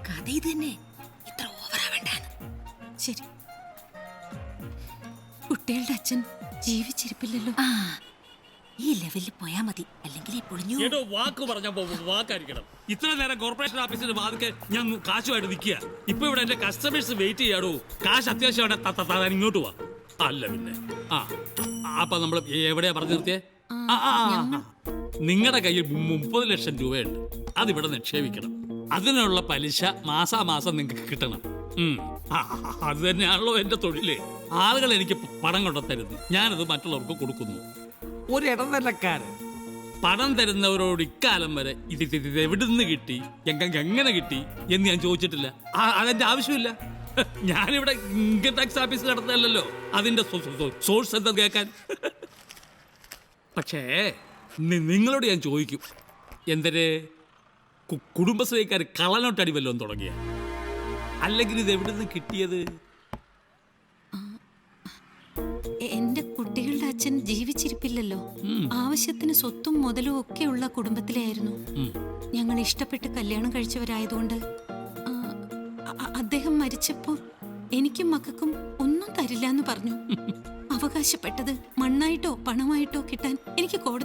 കഥ ഇത് തന്നെ, ഇത്ര ഓവറാവണ്ടാന്ന്. ശരി, കുട്ടികളുടെ അച്ഛൻ ജീവിച്ചിരിപ്പില്ലല്ലോ. ആ, ഈ ലെവലിൽ പോയാ മതി, അല്ലെങ്കിൽ പൊളിഞ്ഞു. ഏതോ വാക്ക് പറഞ്ഞ വാക്കായിരിക്കണം. ഇത്ര നേരം കോർപ്പറേഷൻ ഓഫീസിന്റെ വാതിക്കെ ഞാൻ കാശുമായിട്ട് നിൽക്കുക. ഇപ്പൊ ഇവിടെ എന്റെ കസ്റ്റമേഴ്സ് വെയിറ്റ് ചെയ്യാടോ. കാശ് അത്യാവശ്യമാണ്, ഇങ്ങോട്ട് പോവാ. അല്ല പിന്നെ ആ അപ്പൊ നമ്മൾ എവിടെയാ പറഞ്ഞു നിർത്തിയേ? നിങ്ങളുടെ കയ്യിൽ 30 ലക്ഷം രൂപയുണ്ട്. അതിവിടെ നിക്ഷേപിക്കണം. അതിനുള്ള പലിശ മാസാമാസം നിങ്ങൾക്ക് കിട്ടണം. അത് തന്നെയാണല്ലോ എന്റെ തൊഴില്. ആളുകൾ എനിക്ക് പണം കൊണ്ടു തരുന്നു, ഞാനത് മറ്റുള്ളവർക്ക് കൊടുക്കുന്നു. ഒരു ഇടനിലക്കാരൻ പണം തരുന്നവരോട് ഇക്കാലം വരെ ഇത് എവിടുന്ന് കിട്ടി, എങ്ങനെ കിട്ടി എന്ന് ഞാൻ ചോദിച്ചിട്ടില്ല. അതെന്റെ ആവശ്യമില്ല. ഞാനിവിടെ ഇൻകം ടാക്സ് ഓഫീസിൽ നടത്തല്ലോ അതിന്റെ സോഴ്സ് എന്താ കേൾക്കാൻ. പക്ഷേ നിങ്ങളോട് ഞാൻ ചോദിക്കും, എന്തൊരു കുടുംബശ്രീക്കാർ കള്ളനോട്ടടി വല്ലതും തുടങ്ങിയ, അല്ലെങ്കിൽ ഇത് എവിടുന്ന് കിട്ടിയത്? എന്റെ കുട്ടികളുടെ അച്ഛൻ ജീവിച്ചിരിപ്പില്ലല്ലോ. ആവശ്യത്തിന് സ്വത്തും മുതലും ഒക്കെ ഉള്ള കുടുംബത്തിലായിരുന്നു. ഞങ്ങൾ ഇഷ്ടപ്പെട്ട് കല്യാണം കഴിച്ചവരായതുകൊണ്ട് അദ്ദേഹം മരിച്ചപ്പോ എനിക്കും മക്കൾക്കും ഒന്നും തരില്ല എന്ന് പറഞ്ഞു. അവകാശപ്പെട്ടത് മണ്ണായിട്ടോ പണമായിട്ടോ കിട്ടാൻ എനിക്ക് കോടതി